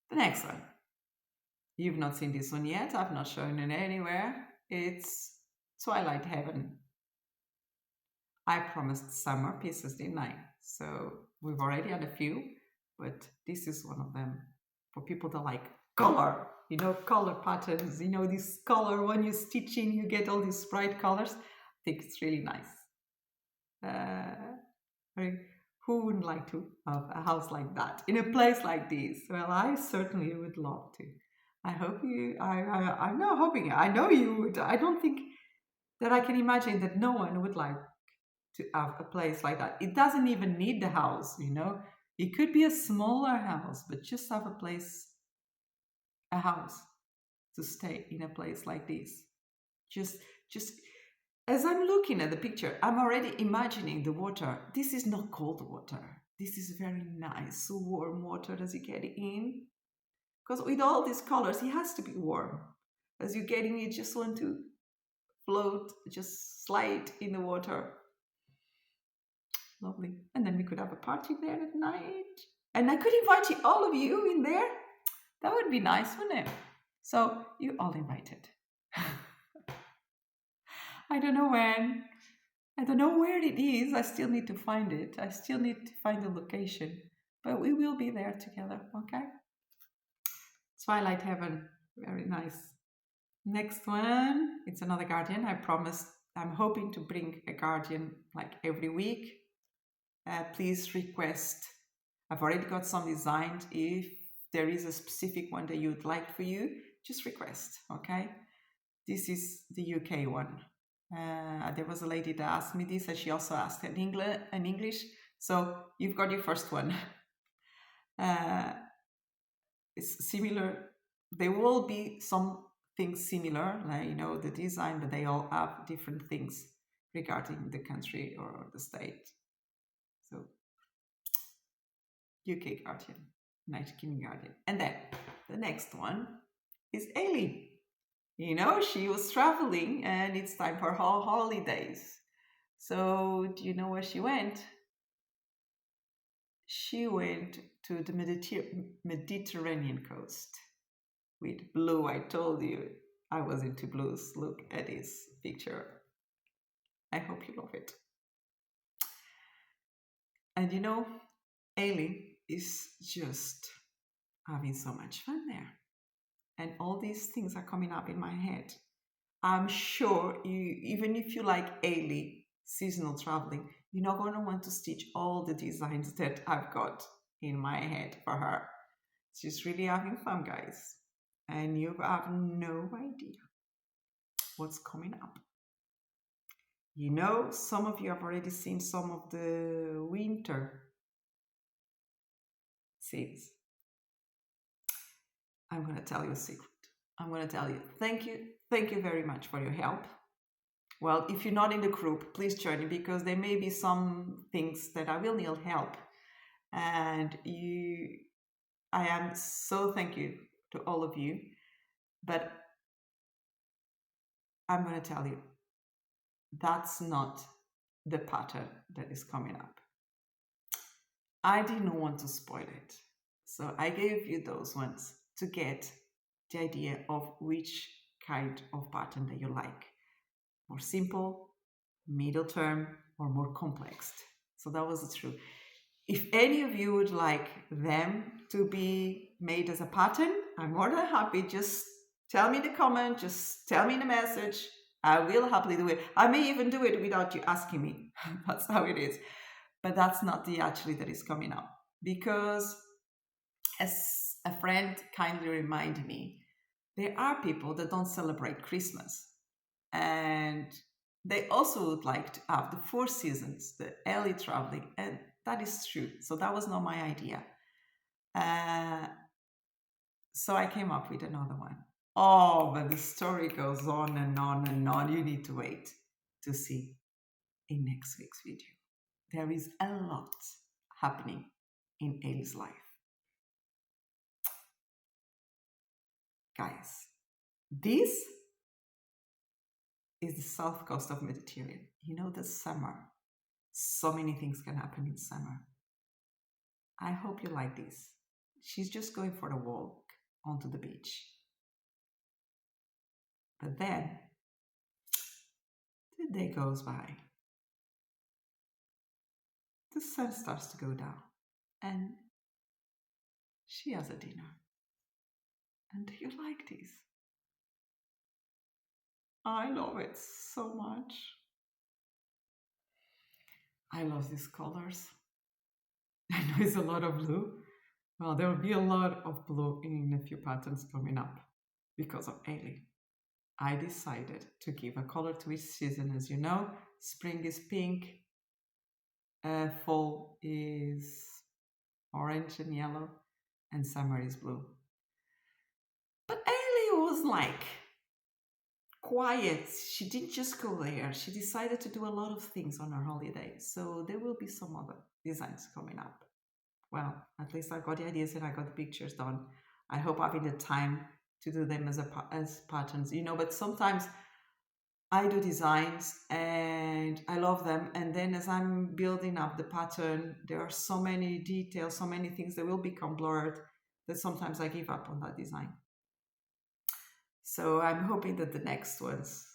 The next one. You've not seen this one yet. I've not shown it anywhere. It's Twilight Heaven. I promised summer pieces, didn't I? So we've already had a few, but this is one of them for people that like color, you know, color patterns, you know, this color when you stitch in, you get all these bright colors. I think it's really nice. Who wouldn't like to have a house like that in a place like this? Well, I certainly would love to. I hope you, I'm not hoping, I know you would. I don't think that I can imagine that no one would like to have a place like that. It doesn't even need the house, you know. It could be a smaller house, but just have a place, a house to stay in a place like this. Just as I'm looking at the picture, I'm already imagining the water. This is not cold water. This is very nice, warm water as you get in. Because with all these colors, it has to be warm. As you're getting it, just want to float, just slide in the water. Lovely. And then we could have a party there at night. And I could invite all of you in there. That would be nice, wouldn't it? So you all invited. I don't know when. I don't know where it is. I still need to find it. I still need to find the location. But we will be there together, okay? Twilight Heaven. Very nice. Next one. It's another Guardian. I promised. I'm hoping to bring a Guardian like every week. Please request. I've already got some designed. If there is a specific one that you'd like for you, just request, okay? This is the UK one. There was a lady that asked me this, and she also asked in English. So you've got your first one. It's similar. There will be some things similar, like, you know, the design, but they all have different things regarding the country or the state. So UK Guardian, United Kingdom Guardian. And then the next one is Ailey. You know, she was traveling and it's time for her holidays. So do you know where she went? She went to the Mediterranean coast with blue. I told you I was into blues. Look at this picture. I hope you love it. And you know, Ailey is just having so much fun there. And all these things are coming up in my head. I'm sure you, even if you like Ailey, seasonal traveling, you're not going to want to stitch all the designs that I've got in my head for her. She's really having fun, guys. And you have no idea what's coming up. You know, some of you have already seen some of the winter scenes. I'm going to tell you a secret. I'm going to tell you, thank you very much for your help. Well, if you're not in the group, please join me, because there may be some things that I will need help. And I am so thank you to all of you. But I'm going to tell you, that's not the pattern that is coming up. I didn't want to spoil it. So I gave you those ones to get the idea of which kind of pattern that you like. More simple, middle term, or more complex. So that was the truth. If any of you would like them to be made as a pattern, I'm more than happy. Just tell me in the comment, just tell me in the message. I will happily do it. I may even do it without you asking me. That's how it is. But that's not the actually that is coming up. because, as a friend kindly reminded me, there are people that don't celebrate Christmas, and they also would like to have the four seasons, the early traveling, and that is true. So that was not my idea. Uh, so I came up with another one. Oh, but the story goes on and on and on. You need to wait to see in next week's video. There is a lot happening in Ailey's life. Guys, this is the south coast of Mediterranean. You know, the summer. So many things can happen in summer. I hope you like this. She's just going for a walk onto the beach. But then the day goes by. The sun starts to go down and she has a dinner. And do you like this? I love it so much. I love these colors. I know it's a lot of blue. Well, there will be a lot of blue in a few patterns coming up because of Ailey. I decided to give a color to each season. As you know, spring is pink, fall is orange and yellow, and summer is blue. But Ailey was like quiet. She didn't just go there. She decided to do a lot of things on her holiday. So there will be some other designs coming up. Well, at least I got the ideas and I got the pictures done. I hope having the time to do them as patterns, you know, but sometimes I do designs and I love them. And then as I'm building up the pattern, there are so many details, so many things that will become blurred that sometimes I give up on that design. So I'm hoping that the next ones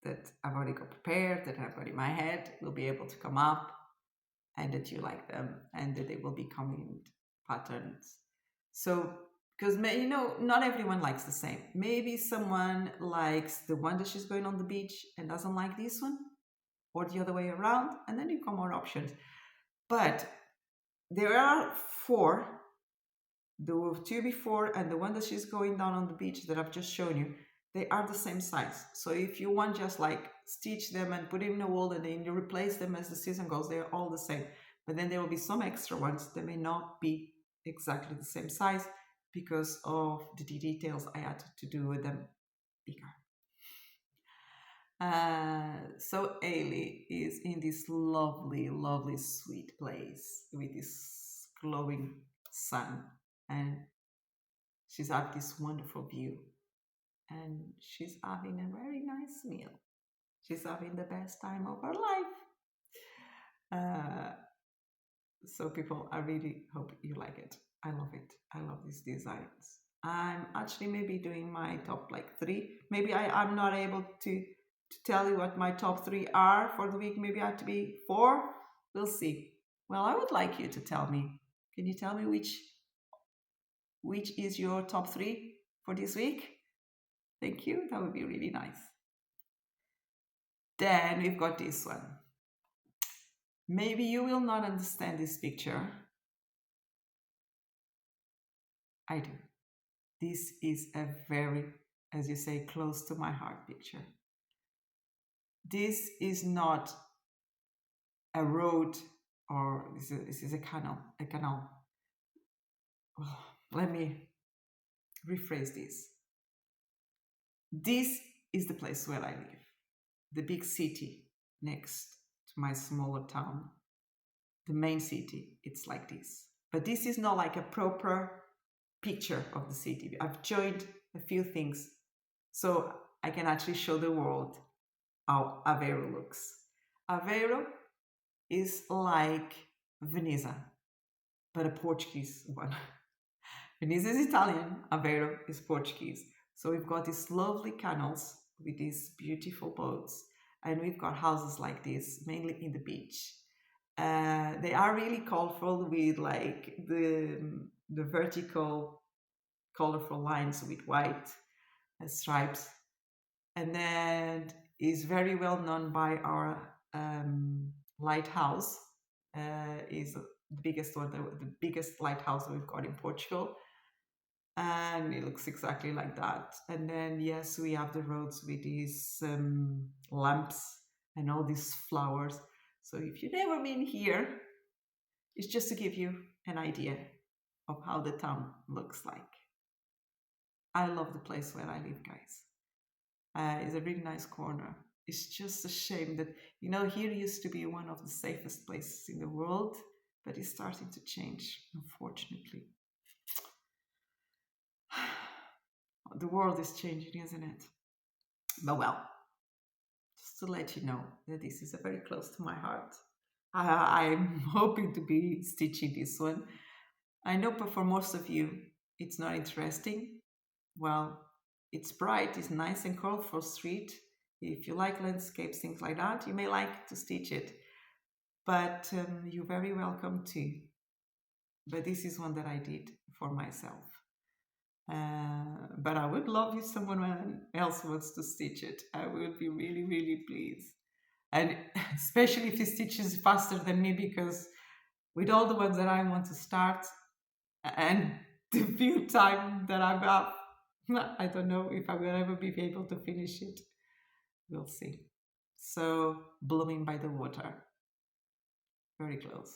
that I've already got prepared, that I've got in my head, will be able to come up and that you like them and that they will be coming patterns. So, because you know, not everyone likes the same. Maybe someone likes the one that she's going on the beach and doesn't like this one, or the other way around, and then you've got more options. But there are four, the two before and the one that she's going down on the beach that I've just shown you, they are the same size. So if you want just like stitch them and put it in a wall and then you replace them as the season goes, they're all the same. But then there will be some extra ones that may not be exactly the same size because of the details I had to do with them bigger. So Ailey is in this lovely, lovely, sweet place with this glowing sun, and she's at this wonderful view, and she's having a very nice meal. She's having the best time of her life. So people, I really hope you like it. I love it. I love these designs. I'm actually maybe doing my top like 3. Maybe I'm not able to tell you what my top 3 are for the week. Maybe I have to be 4. We'll see. Well, I would like you to tell me. Can you tell me which is your top 3 for this week? Thank you. That would be really nice. Then we've got this one. Maybe you will not understand this picture. I do. This is a very, as you say, close to my heart picture. This is not a road, or this is a canal. Oh, let me rephrase this. This is the place where I live, the big city next to my smaller town. The main city, it's like this. But this is not like a proper picture of the city. I've joined a few things so I can actually show the world how Aveiro looks. Aveiro is like Veneza, but a Portuguese one. Veneza is Italian, Aveiro is Portuguese. So we've got these lovely canals with these beautiful boats, and we've got houses like this, mainly in the beach. They are really colorful with like the vertical colorful lines with white stripes, and then is very well known by our lighthouse. Is biggest one, the biggest lighthouse that we've got in Portugal. And it looks exactly like that. And then, yes, we have the roads with these lamps and all these flowers. So if you've never been here, it's just to give you an idea of how the town looks like. I love the place where I live, guys. It's a really nice corner. It's just a shame that, here used to be one of the safest places in the world, but it's starting to change, unfortunately. The world is changing, isn't it? But well, just to let you know that this is very close to my heart. I'm hoping to be stitching this one. I know, but for most of you, it's not interesting. Well, it's bright, it's nice and colorful, sweet. If you like landscapes, things like that, you may like to stitch it. But you're very welcome too. But this is one that I did for myself. But I would love if someone else wants to stitch it. I would be really, really pleased. And especially if he stitches faster than me, because with all the ones that I want to start and the few time that I have, I don't know if I will ever be able to finish it. We'll see. So, blooming by the water. Very close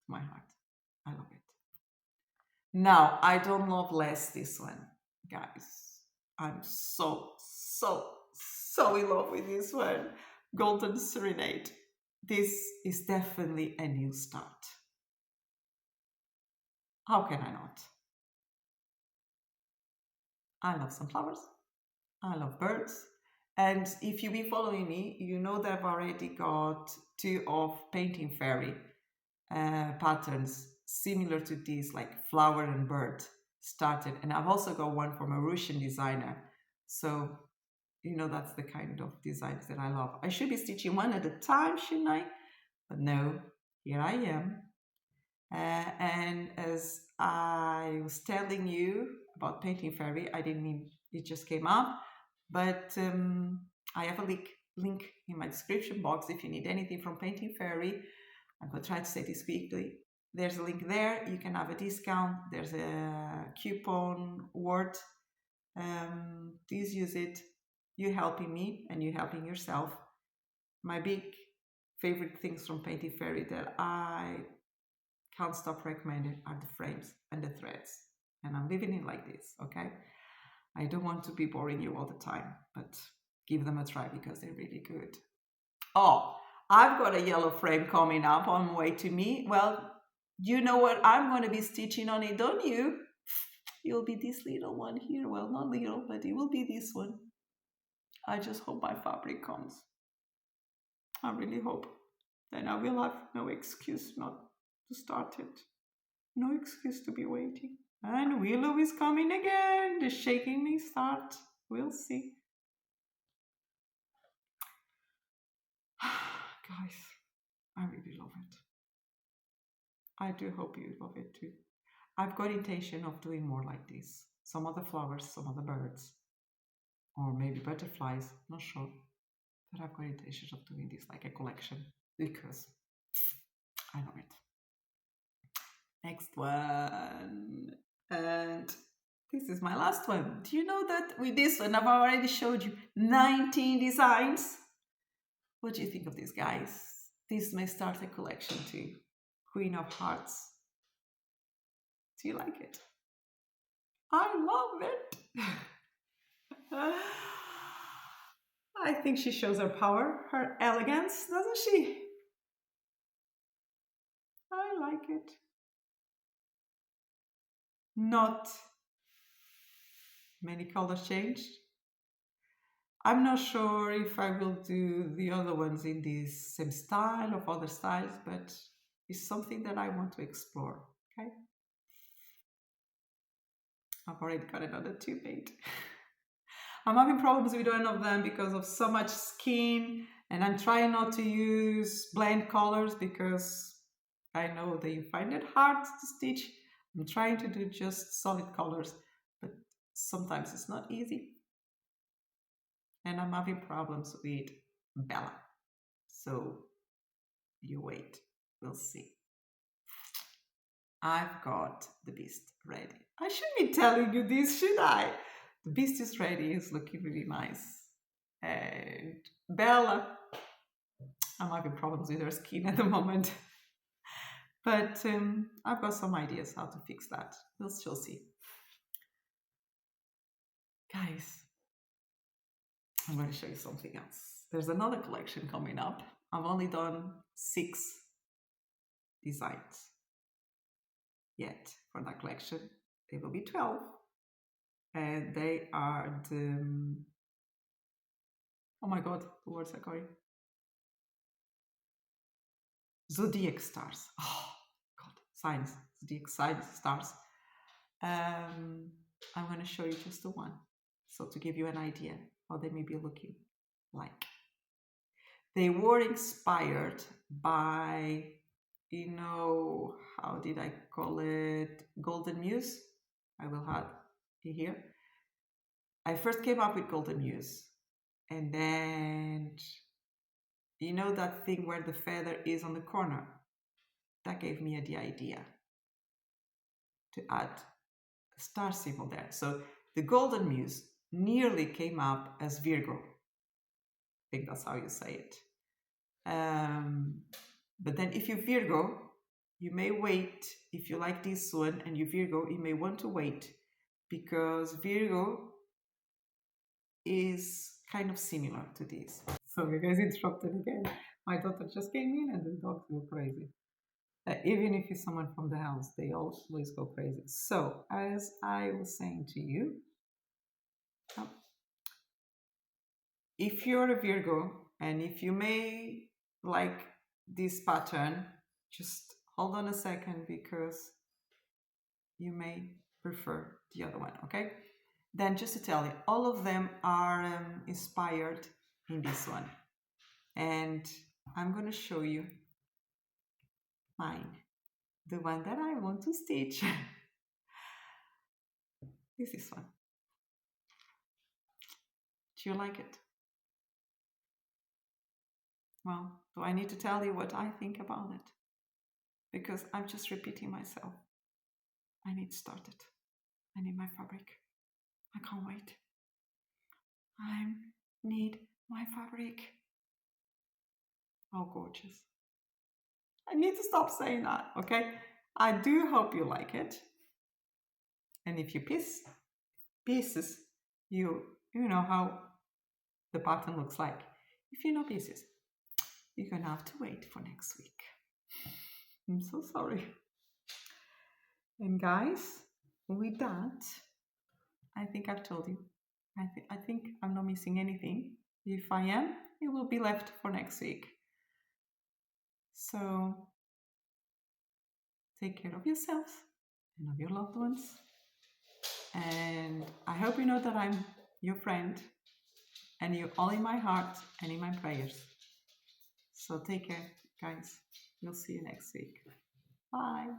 to my heart. I love it. Now, I don't love less this one, guys. I'm so in love with this one. Golden Serenade. This is definitely a new start. How can I not? I love sunflowers. I love birds. And if you've been following me, you know that I've already got 2 of Painting Fairy patterns similar to these, like flower and bird started. And I've also got one from a Russian designer. So, that's the kind of designs that I love. I should be stitching one at a time, shouldn't I? But no, here I am. And as I was telling you about Painting Fairy, I didn't mean it just came up, but I have a link in my description box if you need anything from Painting Fairy. I'm going to try to say this quickly. There's a link there. You can have a discount. There's a coupon word. Please use it. You're helping me and you're helping yourself. My big favorite things from Painting Fairy that I can't stop recommending are the frames and the threads. And I'm leaving it like this, okay? I don't want to be boring you all the time, but give them a try because they're really good. Oh, I've got a yellow frame coming up on the way to me. Well, you know what I'm going to be stitching on it, don't you? It'll be this little one here. Well, not little, but it will be this one. I just hope my fabric comes. I really hope. Then I will have no excuse not to start it. No excuse to be waiting. And Willow is coming again. The shaking may start. We'll see. Guys, I really love it. I do hope you love it too. I've got intention of doing more like this. Some other flowers, some other birds, or maybe butterflies, not sure. But I've got intention of doing this like a collection because I love it. Next one. And this is my last one. Do you know that with this one, I've already showed you 19 designs? What do you think of this, guys? This may start a collection too. Queen of Hearts. Do you like it? I love it. I think she shows her power, her elegance, doesn't she? I like it. Not many colors changed. I'm not sure if I will do the other ones in this same style or other styles, but it's something that I want to explore, okay? I've already got another 2 made. I'm having problems with one of them because of so much skin, and I'm trying not to use blend colors because I know that you find it hard to stitch. I'm trying to do just solid colors, but sometimes it's not easy. And I'm having problems with Bella. So you wait, we'll see. I've got the beast ready. I shouldn't be telling you this, should I? The beast is ready. It's looking really nice. And Bella, I'm having problems with her skin at the moment. But I've got some ideas how to fix that. We'll still see. Guys, I'm going to show you something else. There's another collection coming up. I've only done 6 designs yet for that collection. There will be 12. And they are the... Oh my god, the words are going. Zodiac stars. Oh god, signs. Zodiac signs, stars. I'm going to show you just the one. So to give you an idea how they may be looking like. They were inspired by, you know, how did I call it? Golden Muse. I will have it here. I first came up with Golden Muse. And then, you know that thing where the feather is on the corner? That gave me the idea to add a star symbol there. So the Golden Muse nearly came up as Virgo. I think that's how you say it. But then if you Virgo, you may wait. If you like this one and you Virgo, you may want to wait because Virgo is kind of similar to this. So you guys interrupted again. My daughter just came in and the dogs go crazy. Even if it's someone from the house, they always go crazy. So as I was saying to you, if you're a Virgo and if you may like this pattern, just hold on a second because you may prefer the other one, okay? Then just to tell you, all of them are inspired in this one. And I'm going to show you mine, the one that I want to stitch. This is one. Do you like it? Well, do I need to tell you what I think about it? Because I'm just repeating myself. I need started. I need my fabric. I can't wait. I need my fabric. Oh, gorgeous. I need to stop saying that, okay? I do hope you like it. And if you pieces, you know how the pattern looks like. If you know pieces, you're gonna have to wait for next week. I'm so sorry. And guys, with that, I think I've told you. I think I'm not missing anything. If I am, it will be left for next week. So take care of yourselves and of your loved ones. And I hope you know that I'm your friend and you're all in my heart and in my prayers. So take care, guys. We'll see you next week. Bye.